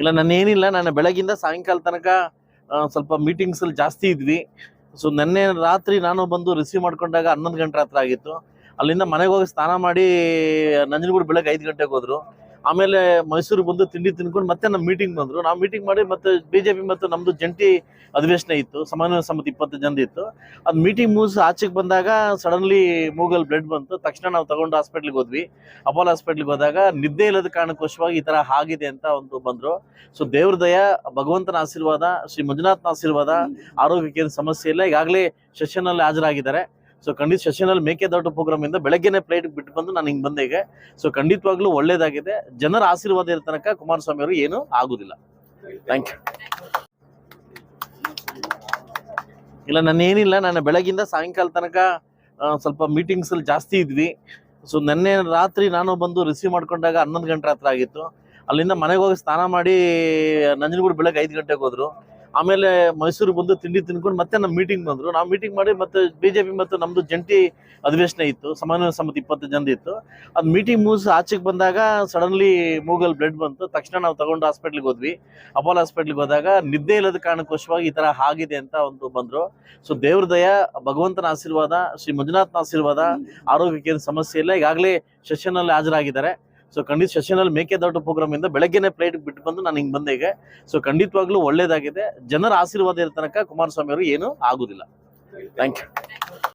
ಇಲ್ಲ ನಾನೇನಿಲ್ಲ, ನಾನು ಬೆಳಗಿಂದ ಸಾಯಂಕಾಲ ತನಕ ಸ್ವಲ್ಪ ಮೀಟಿಂಗ್ಸ್ ಅಲ್ಲಿ ಜಾಸ್ತಿ ಇದ್ವಿ. ಸೊ ನೆನ್ನೆ ರಾತ್ರಿ ನಾನು ಬಂದು ರಿಸೀವ್ ಮಾಡ್ಕೊಂಡಾಗ 11 ಗಂಟೆ ರಾತ್ರಿ ಆಗಿತ್ತು. ಅಲ್ಲಿಂದ ಮನೆಗೆ ಹೋಗಿ ಸ್ನಾನ ಮಾಡಿ ನಂಜನಗೂಡು ಬೆಳಗ್ಗೆ 5 ಗಂಟೆಗೆ ಹೋದ್ರು. ಆಮೇಲೆ ಮೈಸೂರಿಗೆ ಬಂದು ತಿಂಡಿ ತಿನ್ಕೊಂಡು ಮತ್ತೆ ನಮ್ಮ ಮೀಟಿಂಗ್ ಬಂದ್ರು. ನಾವು ಮೀಟಿಂಗ್ ಮಾಡಿ ಮತ್ತೆ ಬಿಜೆಪಿ ಮತ್ತು ನಮ್ದು ಜಂಟಿ ಅಧಿವೇಶನ ಇತ್ತು, ಸಮನ್ವಯ ಸಮಿತಿ 20 ಜನ ಇತ್ತು. ಅದು ಮೀಟಿಂಗ್ ಮುಗಿಸಿ ಆಚೆಗೆ ಬಂದಾಗ ಸಡನ್ಲಿ ಮೂಗಲ್ ಬ್ಲಡ್ ಬಂತು. ತಕ್ಷಣ ನಾವು ತಗೊಂಡು ಹಾಸ್ಪಿಟ್ಲಿಗೆ ಹೋದ್ವಿ. ಅಪೋಲೋ ಹಾಸ್ಪಿಟ್ಲಿಗೆ ಹೋದಾಗ ನಿದ್ದೆ ಇಲ್ಲದ ಕಾರಣಕ್ಕೋಸ್ಕರವಾಗಿ ಈ ತರ ಆಗಿದೆ ಅಂತ ಒಂದು ಬಂದ್ರು. ಸೊ ದೇವ್ರ ದಯ, ಭಗವಂತನ ಆಶೀರ್ವಾದ, ಶ್ರೀ ಮಂಜುನಾಥನ ಆಶೀರ್ವಾದ, ಆರೋಗ್ಯಕ್ಕೆ ಏನು ಸಮಸ್ಯೆ ಇಲ್ಲ. ಈಗಾಗಲೇ ಸೆಷನ್ ಅಲ್ಲಿ ಹಾಜರಾಗಿದ್ದಾರೆ. ಸೊ ಖಂಡಿತ ಸೆಷನ್ ಮೇಕೆದಾಟು ಪ್ರೋಗ್ರಾಮ್ ಇಂದ ಬೆಳಗ್ಗೆನೆ ಫ್ಲೈಟ್ ಬಿಟ್ಟು ಬಂದು ನಾನು ಹಿಂಗ್ ಬಂದೆ ಈಗ. ಸೊ ಖಂಡಿತವಾಗ್ಲೂ ಒಳ್ಳೇದಾಗಿದೆ. ಜನರ ಆಶೀರ್ವಾದ ಇರೋ ತನಕ ಕುಮಾರಸ್ವಾಮಿ ಅವರು ಏನು ಆಗುದಿಲ್ಲ. Thank you. ಇಲ್ಲ ನಾನೇನಿಲ್ಲ, ನಾನು ಬೆಳಗಿಂದ ಸಾಯಂಕಾಲ ತನಕ ಸ್ವಲ್ಪ ಮೀಟಿಂಗ್ಸ್ ಅಲ್ಲಿ ಜಾಸ್ತಿ ಇದ್ವಿ. ಸೊ ನೆನ್ನೆ ರಾತ್ರಿ ನಾನು ಬಂದು ರಿಸೀವ್ ಮಾಡ್ಕೊಂಡಾಗ 11 ಗಂಟೆ ರಾತ್ರಿ ಆಗಿತ್ತು. ಅಲ್ಲಿಂದ ಮನೆಗೆ ಹೋಗಿ ಸ್ನಾನ ಮಾಡಿ ನಂಜನಗೂಡು ಬೆಳಗ್ಗೆ 5 ಗಂಟೆಗೆ ಹೋದ್ರು. ಆಮೇಲೆ ಮೈಸೂರಿಗೆ ಬಂದು ತಿಂಡಿ ತಿನ್ಕೊಂಡು ಮತ್ತೆ ನಮ್ಮ ಮೀಟಿಂಗ್ ಬಂದ್ರು. ನಾವು ಮೀಟಿಂಗ್ ಮಾಡಿ ಮತ್ತೆ ಬಿಜೆಪಿ ಮತ್ತು ನಮ್ದು ಜಂಟಿ ಅಧಿವೇಶನ ಇತ್ತು, ಸಮನ್ವಯ ಸಮಿತಿ 20 ಜನ ಇತ್ತು. ಅದು ಮೀಟಿಂಗ್ ಮುಗಿಸಿ ಆಚೆಗೆ ಬಂದಾಗ ಸಡನ್ಲಿ ಮೂಗಲ್ ಬ್ಲಡ್ ಬಂತು. ತಕ್ಷಣ ನಾವು ತಗೊಂಡು ಹಾಸ್ಪಿಟ್ಲಿಗೆ ಹೋದ್ವಿ. ಅಪೋಲೋ ಹಾಸ್ಪಿಟ್ಲಿಗೆ ಹೋದಾಗ ನಿದ್ದೆ ಇಲ್ಲದ ಕಾರಣಕ್ಕೋಸ್ಕರವಾಗಿ ಈ ತರ ಆಗಿದೆ ಅಂತ ಒಂದು ಬಂದ್ರು. ಸೊ ದೇವ್ರ ದಯ, ಭಗವಂತನ ಆಶೀರ್ವಾದ, ಶ್ರೀ ಮಂಜುನಾಥನ ಆಶೀರ್ವಾದ, ಆರೋಗ್ಯಕ್ಕೆ ಏನು ಸಮಸ್ಯೆ ಇಲ್ಲ. ಈಗಾಗಲೇ ಸೆಷನ್ ಅಲ್ಲಿ ಹಾಜರಾಗಿದ್ದಾರೆ. ಸೊ ಖಂಡಿತ ಸೆಷನ್ ಅಲ್ಲಿ ಮೇಕೆದಾಟು ಪ್ರೋಗ್ರಾಮ್ ಇಂದ ಬೆಳಗ್ಗೆನೆ ಫ್ಲೈಟ್ ಬಿಟ್ಟು ಬಂದು ನಾನು ಹಿಂಗ್ ಬಂದೆ ಈಗ. ಸೊ ಖಂಡಿತವಾಗ್ಲೂ ಒಳ್ಳೇದಾಗಿದೆ. ಜನರ ಆಶೀರ್ವಾದ ಇರೋ ತನಕ ಕುಮಾರಸ್ವಾಮಿ ಅವರು ಏನು ಆಗುದಿಲ್ಲ. Thank you.